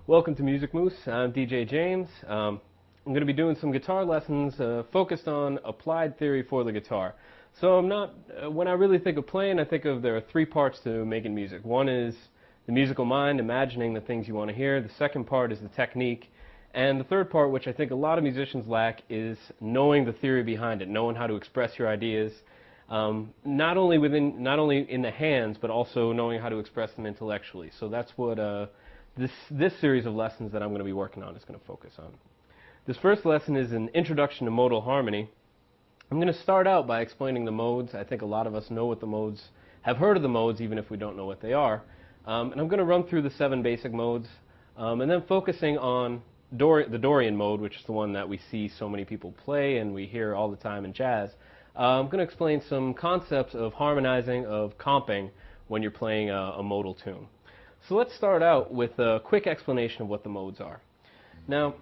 Welcome to Music Moose. I'm DJ James. I'm going to be doing some guitar lessons focused on applied theory for the guitar. So when I really think of playing, I think of there are three parts to making music. One is the musical mind, imagining the things you want to hear. The second part is the technique. And the third part, which I think a lot of musicians lack, is knowing the theory behind it, knowing how to express your ideas, not only in the hands, but also knowing how to express them intellectually. So that's what this series of lessons that I'm going to be working on is going to focus on. This first lesson is an introduction to modal harmony. I'm going to start out by explaining the modes. I think a lot of us know what the modes, have heard of the modes, even if we don't know what they are. And I'm going to run through the 7 basic modes, and then focusing on the Dorian mode, which is the one that we see so many people play and we hear all the time in jazz. I'm going to explain some concepts of harmonizing, of comping, when you're playing a modal tune. So let's start out with a quick explanation of what the modes are. Now,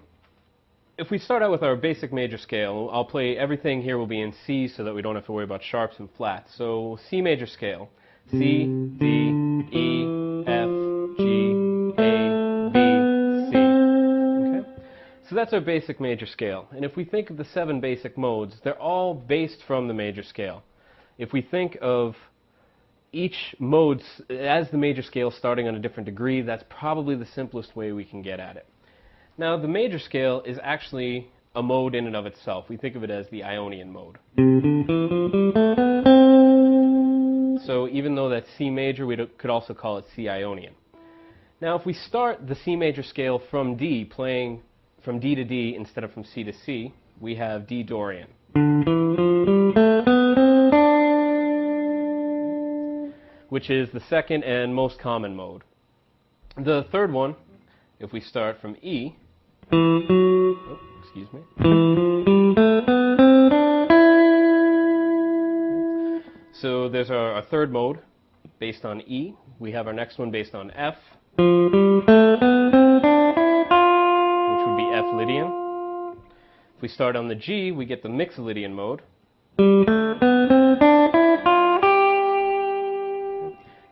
if we start out with our basic major scale, I'll play everything here will be in C so that we don't have to worry about sharps and flats. So C major scale, C, D, E, F, G, A, B, C. Okay? So that's our basic major scale. And if we think of the 7 basic modes, they're all based from the major scale. If we think of each mode as the major scale starting on a different degree, that's probably the simplest way we can get at it. Now, the major scale is actually a mode in and of itself. We think of it as the Ionian mode. So even though that's C major, we could also call it C Ionian. Now, if we start the C major scale from D, playing from D to D instead of from C to C, we have D Dorian. Which is the second and most common mode. The third one, if we start from E, excuse me. So there's our third mode based on E. We have our next one based on F, which would be F Lydian. If we start on the G, we get the Mixolydian mode.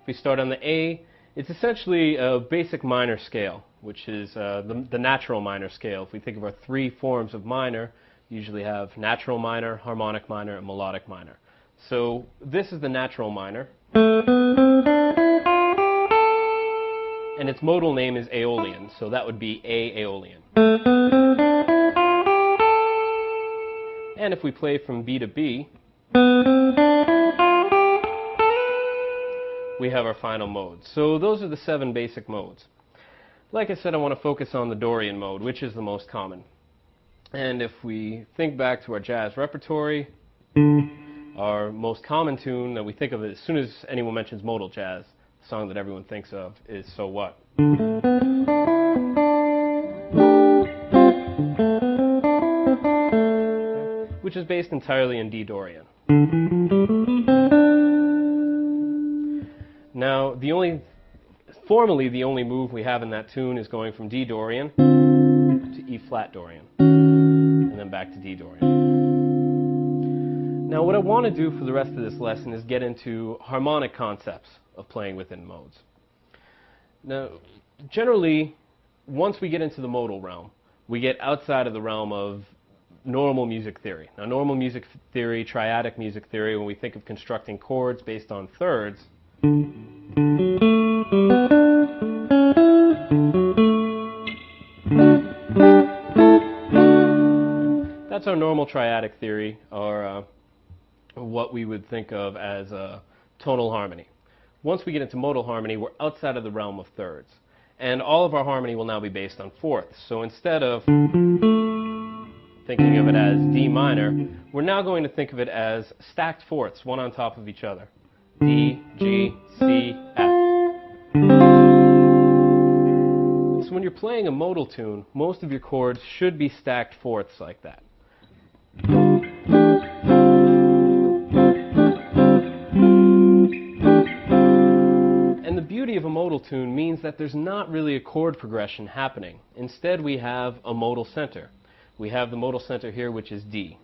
If we start on the A, it's essentially a basic minor scale, which is the natural minor scale. If we think of our 3 forms of minor, we usually have natural minor, harmonic minor, and melodic minor. So this is the natural minor. And its modal name is Aeolian, so that would be A Aeolian. And if we play from B to B, we have our final mode. So those are the 7 basic modes. Like I said, I want to focus on the Dorian mode, which is the most common. And if we think back to our jazz repertory, our most common tune that we think of as soon as anyone mentions modal jazz, the song that everyone thinks of is So What? Which is based entirely in D Dorian. Now, formally the only move we have in that tune is going from D Dorian to E flat Dorian, and then back to D Dorian. Now, what I want to do for the rest of this lesson is get into harmonic concepts of playing within modes. Now, generally, once we get into the modal realm, we get outside of the realm of normal music theory. Now, normal music theory, triadic music theory, when we think of constructing chords based on thirds, that's our normal triadic theory, or what we would think of as tonal harmony. Once we get into modal harmony, we're outside of the realm of thirds. And all of our harmony will now be based on fourths. So instead of thinking of it as D minor, we're now going to think of it as stacked fourths, one on top of each other. D, G, C, F. So when you're playing a modal tune, most of your chords should be stacked fourths like that. And the beauty of a modal tune means that there's not really a chord progression happening. Instead, we have a modal center. We have the modal center here, which is D.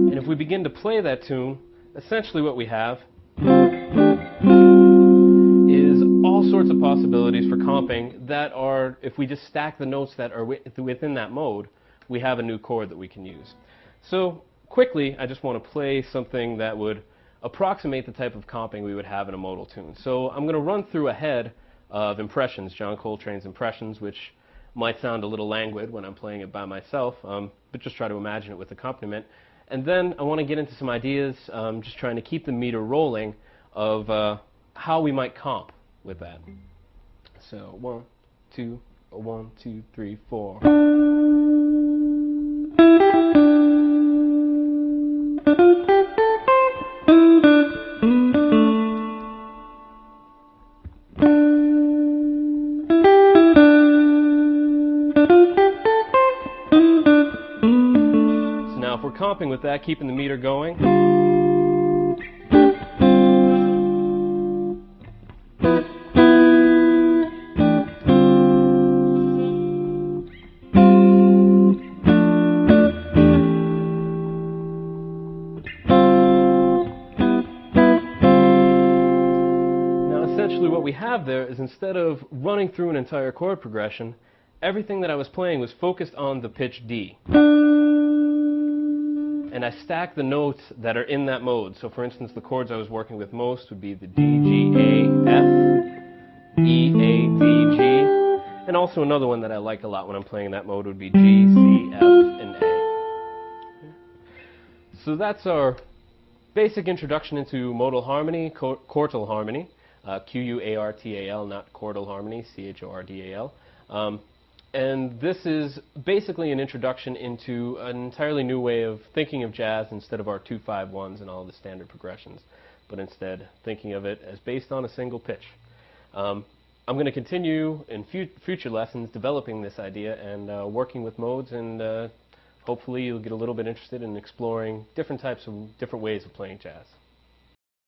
And if we begin to play that tune, essentially what we have is all sorts of possibilities for comping that are, if we just stack the notes that are within that mode, we have a new chord that we can use. So quickly, I just want to play something that would approximate the type of comping we would have in a modal tune. So I'm going to run through a head of impressions, John Coltrane's impressions, which might sound a little languid when I'm playing it by myself, but just try to imagine it with accompaniment. And then I want to get into some ideas, just trying to keep the meter rolling, of how we might comp with that. So 1, 2, 1, 2, 3, 4. So now if we're comping with that, keeping the meter going, essentially what we have there is, instead of running through an entire chord progression, everything that I was playing was focused on the pitch D. And I stacked the notes that are in that mode. So for instance, the chords I was working with most would be the D, G, A, F, E, A, D, G. And also another one that I like a lot when I'm playing in that mode would be G, C, F, and A. So that's our basic introduction into modal harmony, chordal harmony. Q-U-A-R-T-A-L, not chordal harmony, C-H-O-R-D-A-L. And this is basically an introduction into an entirely new way of thinking of jazz, instead of our 2-5-1s and all the standard progressions, but instead thinking of it as based on a single pitch. I'm going to continue in future lessons developing this idea and working with modes, and hopefully you'll get a little bit interested in exploring different ways of playing jazz.